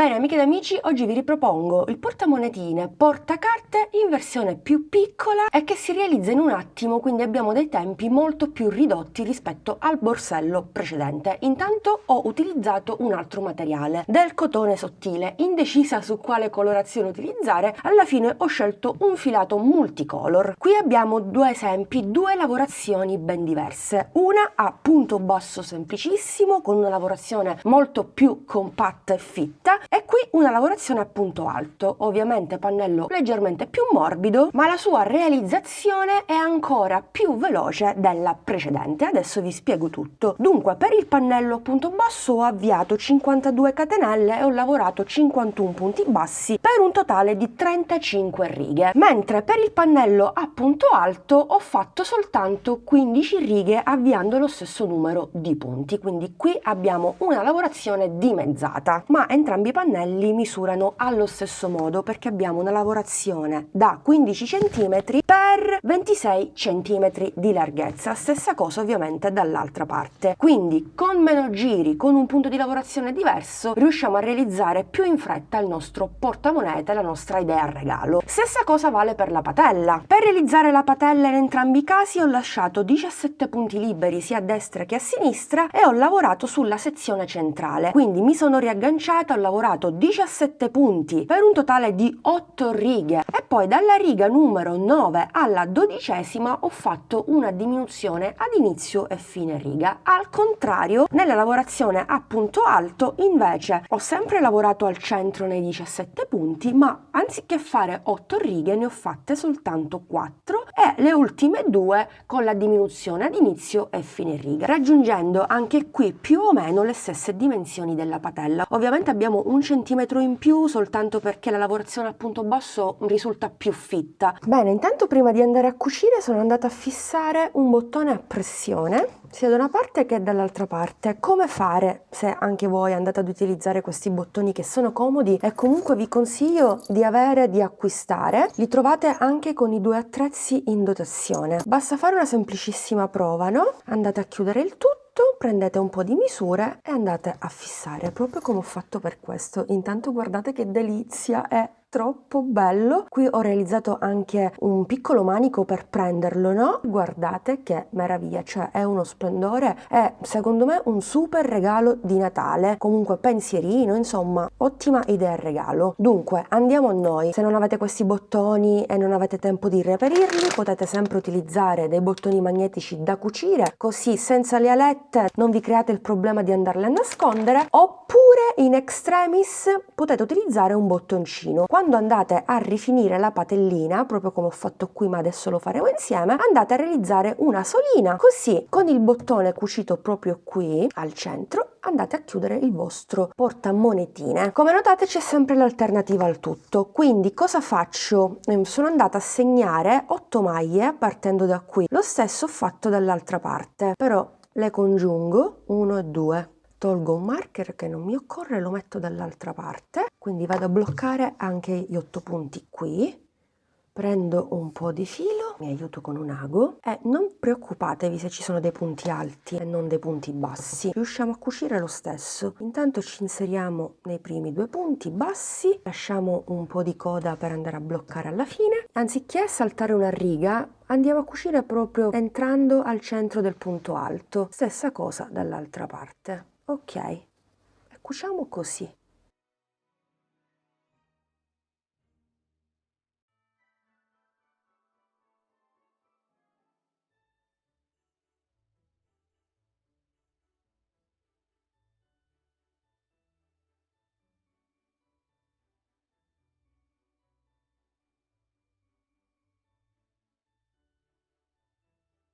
Bene amiche ed amici, oggi vi ripropongo il portamonetine portacarte in versione più piccola e che si realizza in un attimo, quindi abbiamo dei tempi molto più ridotti rispetto al borsello precedente. Intanto ho utilizzato un altro materiale, del cotone sottile. Indecisa su quale colorazione utilizzare, alla fine ho scelto un filato multicolor. Qui abbiamo due esempi, due lavorazioni ben diverse. Una a punto basso semplicissimo, con una lavorazione molto più compatta e fitta, e qui una lavorazione a punto alto, ovviamente pannello leggermente più morbido, ma la sua realizzazione è ancora più veloce della precedente. Adesso vi spiego tutto. Dunque, per il pannello a punto basso ho avviato 52 catenelle e ho lavorato 51 punti bassi per un totale di 35 righe, mentre per il pannello a punto alto ho fatto soltanto 15 righe avviando lo stesso numero di punti, quindi qui abbiamo una lavorazione dimezzata, ma entrambi i pannelli misurano allo stesso modo perché abbiamo una lavorazione da 15 cm per 26 cm di larghezza, stessa cosa ovviamente dall'altra parte, quindi con meno giri, con un punto di lavorazione diverso, riusciamo a realizzare più in fretta il nostro portamonete, la nostra idea regalo. Stessa cosa vale per la patella. Per realizzare la patella in entrambi i casi ho lasciato 17 punti liberi sia a destra che a sinistra e ho lavorato sulla sezione centrale, quindi mi sono riagganciata, ho lavorato 17 punti per un totale di 8 righe e poi dalla riga numero 9 alla 12ª ho fatto una diminuzione ad inizio e fine riga. Al contrario, nella lavorazione a punto alto invece ho sempre lavorato al centro nei 17 punti, ma anziché fare 8 righe ne ho fatte soltanto 4 e le ultime due con la diminuzione ad inizio e fine riga, raggiungendo anche qui più o meno le stesse dimensioni della patella. Ovviamente abbiamo un centimetro in più soltanto perché la lavorazione a punto basso risulta più fitta. Bene, intanto prima di andare a cucire sono andata a fissare un bottone a pressione sia da una parte che dall'altra parte. Come fare se anche voi andate ad utilizzare questi bottoni che sono comodi e comunque vi consiglio di acquistare? Li trovate anche con i due attrezzi in dotazione. Basta fare una semplicissima prova, no? Andate a chiudere il tutto, prendete un po' di misure e andate a fissare, proprio come ho fatto per questo. Intanto guardate che delizia, è troppo bello. Qui ho realizzato anche un piccolo manico per prenderlo, no? Guardate che meraviglia, cioè è uno splendore, è secondo me un super regalo di Natale, comunque pensierino, insomma ottima idea regalo. Dunque andiamo a noi. Se non avete questi bottoni e non avete tempo di reperirli, potete sempre utilizzare dei bottoni magnetici da cucire, così senza le alette non vi create il problema di andarle a nascondere, oppure in extremis potete utilizzare un bottoncino. Quando andate a rifinire la patellina, proprio come ho fatto qui ma adesso lo faremo insieme, andate a realizzare una solina, così con il bottone cucito proprio qui al centro andate a chiudere il vostro portamonetine. Come notate c'è sempre l'alternativa al tutto, quindi cosa faccio? Sono andata a segnare 8 maglie partendo da qui, lo stesso ho fatto dall'altra parte, però le congiungo 1 e 2. Tolgo un marker che non mi occorre, lo metto dall'altra parte, quindi vado a bloccare anche gli 8 punti qui, prendo un po' di filo, mi aiuto con un ago e non preoccupatevi se ci sono dei punti alti e non dei punti bassi, riusciamo a cucire lo stesso. Intanto ci inseriamo nei primi 2 punti bassi, lasciamo un po' di coda per andare a bloccare alla fine, anziché saltare una riga andiamo a cucire proprio entrando al centro del punto alto, stessa cosa dall'altra parte. Ok, e cuciamo così.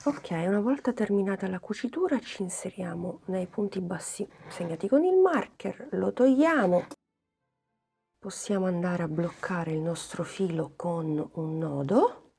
Ok, una volta terminata la cucitura ci inseriamo nei punti bassi segnati con il marker, lo togliamo. Possiamo andare a bloccare il nostro filo con un nodo.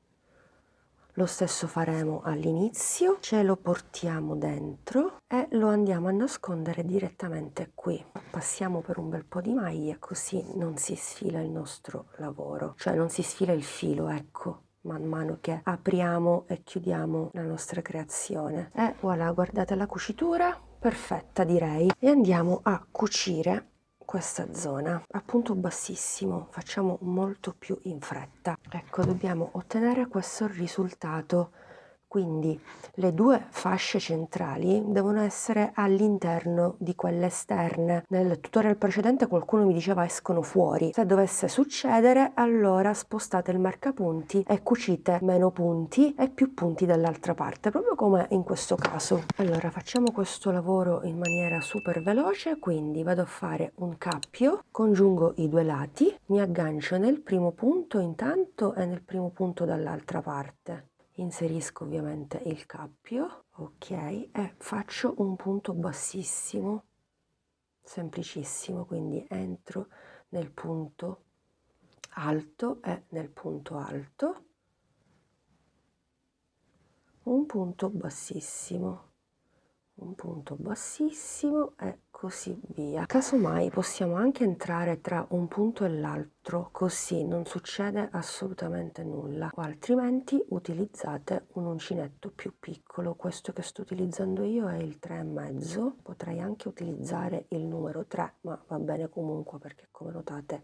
Lo stesso faremo all'inizio, ce lo portiamo dentro e lo andiamo a nascondere direttamente qui. Passiamo per un bel po' di maglie così non si sfila il nostro lavoro, cioè non si sfila il filo, ecco, man mano che apriamo e chiudiamo la nostra creazione. E voilà, guardate la cucitura, perfetta direi. E andiamo a cucire questa zona a punto bassissimo, facciamo molto più in fretta. Ecco, dobbiamo ottenere questo risultato, quindi le due fasce centrali devono essere all'interno di quelle esterne. Nel tutorial precedente qualcuno mi diceva escono fuori. Se dovesse succedere, allora spostate il marcapunti e cucite meno punti e più punti dall'altra parte, proprio come in questo caso. Allora facciamo questo lavoro in maniera super veloce, quindi vado a fare un cappio, congiungo i due lati, mi aggancio nel primo punto intanto e nel primo punto dall'altra parte. Inserisco ovviamente il cappio, ok, e faccio un punto bassissimo, semplicissimo, quindi entro nel punto alto e nel punto alto, un punto bassissimo, un punto bassissimo e così via. Casomai possiamo anche entrare tra un punto e l'altro, così non succede assolutamente nulla, o altrimenti utilizzate un uncinetto più piccolo. Questo che sto utilizzando io è il 3,5, potrei anche utilizzare il numero 3, ma va bene comunque perché, come notate,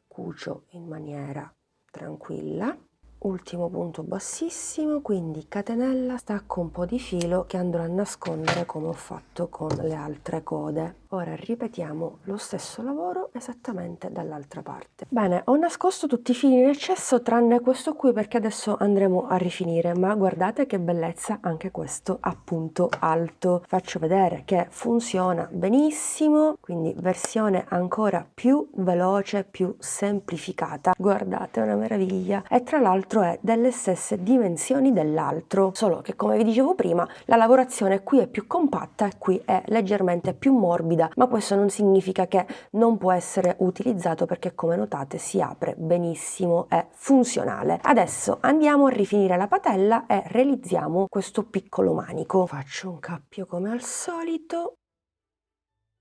cucio in maniera tranquilla. Ultimo punto bassissimo, quindi catenella, stacco un po' di filo che andrò a nascondere come ho fatto con le altre code. Ora ripetiamo lo stesso lavoro esattamente dall'altra parte. Bene, ho nascosto tutti i fili in eccesso tranne questo qui perché adesso andremo a rifinire, ma guardate che bellezza anche questo a punto alto. Faccio vedere che funziona benissimo, quindi versione ancora più veloce, più semplificata. Guardate, è una meraviglia, e tra l'altro è delle stesse dimensioni dell'altro, solo che, come vi dicevo prima, la lavorazione qui è più compatta e qui è leggermente più morbida, ma questo non significa che non può essere utilizzato perché, come notate, si apre benissimo, è funzionale. Adesso andiamo a rifinire la patella e realizziamo questo piccolo manico. Faccio un cappio come al solito,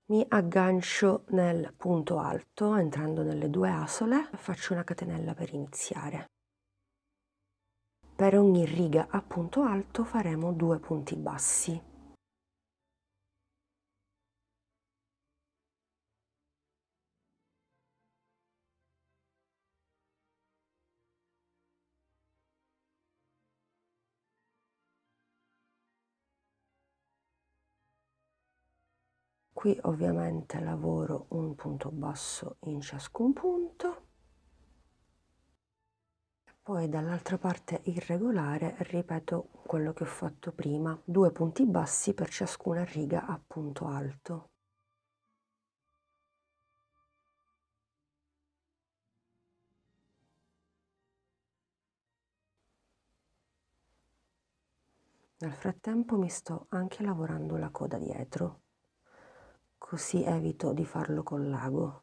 mi aggancio nel punto alto entrando nelle due asole e faccio una catenella per iniziare. Per ogni riga a punto alto faremo 2 punti bassi. Qui ovviamente lavoro un punto basso in ciascun punto. Poi dall'altra parte irregolare ripeto quello che ho fatto prima, 2 punti bassi per ciascuna riga a punto alto. Nel frattempo mi sto anche lavorando la coda dietro, così evito di farlo con l'ago.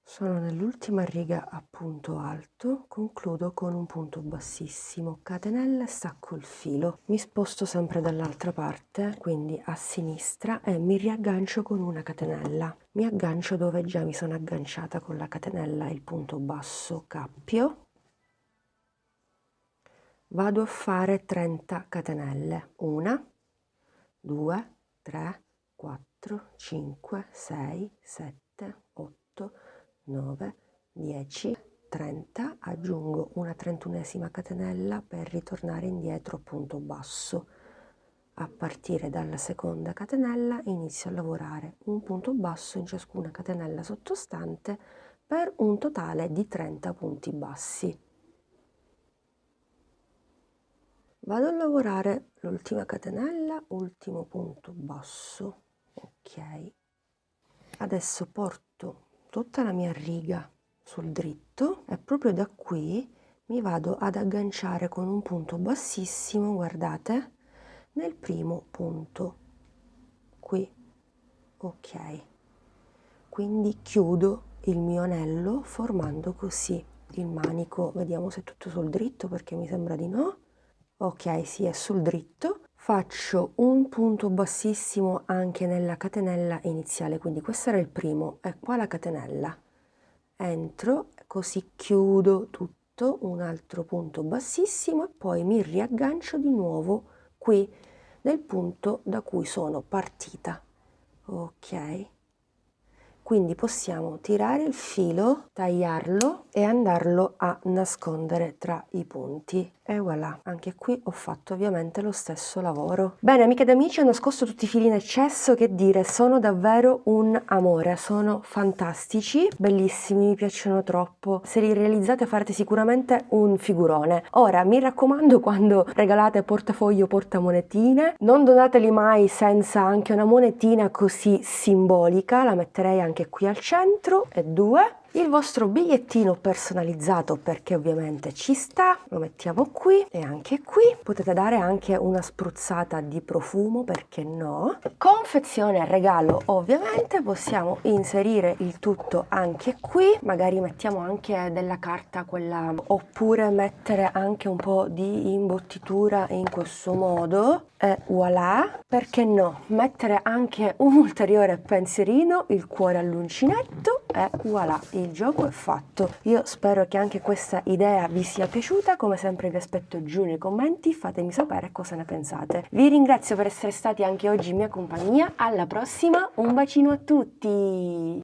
Sono nell'ultima riga a punto alto, concludo con un punto bassissimo, catenella e stacco il filo. Mi sposto sempre dall'altra parte, quindi a sinistra, e mi riaggancio con una catenella. Mi aggancio dove già mi sono agganciata con la catenella e il punto basso, cappio. Vado a fare 30 catenelle. 1, 2, 3, 4, 5, 6, 7, 8, 9, 10, 30, aggiungo una 31esima catenella per ritornare indietro a punto basso. A partire dalla seconda catenella inizio a lavorare un punto basso in ciascuna catenella sottostante per un totale di 30 punti bassi. Vado a lavorare l'ultima catenella, ultimo punto basso, ok. Adesso porto tutta la mia riga sul dritto e proprio da qui mi vado ad agganciare con un punto bassissimo, guardate, nel primo punto qui, ok. Quindi chiudo il mio anello formando così il manico. Vediamo se è tutto sul dritto perché mi sembra di no. Ok, sì, è sul dritto. Faccio un punto bassissimo anche nella catenella iniziale, quindi questo era il primo, e qua la catenella. Entro, così chiudo tutto, un altro punto bassissimo e poi mi riaggancio di nuovo qui nel punto da cui sono partita. Ok. quindi possiamo tirare il filo, tagliarlo e andarlo a nascondere tra i punti. E voilà, anche qui ho fatto ovviamente lo stesso lavoro. Bene amiche ed amici, ho nascosto tutti i fili in eccesso, che dire, sono davvero un amore, sono fantastici, bellissimi, mi piacciono troppo. Se li realizzate farete sicuramente un figurone. Ora mi raccomando, quando regalate portafoglio o portamonetine, non donateli mai senza anche una monetina così simbolica, la metterei anche qui al centro, e 2. Il vostro bigliettino personalizzato, perché ovviamente ci sta, lo mettiamo qui e anche qui. Potete dare anche una spruzzata di profumo, perché no. Confezione regalo, ovviamente possiamo inserire il tutto anche qui, magari mettiamo anche della carta quella, oppure mettere anche un po' di imbottitura in questo modo. E voilà, perché no, mettere anche un ulteriore pensierino, il cuore all'uncinetto, e voilà, il gioco è fatto. Io spero che anche questa idea vi sia piaciuta, come sempre vi aspetto giù nei commenti, fatemi sapere cosa ne pensate. Vi ringrazio per essere stati anche oggi in mia compagnia, alla prossima, un bacino a tutti!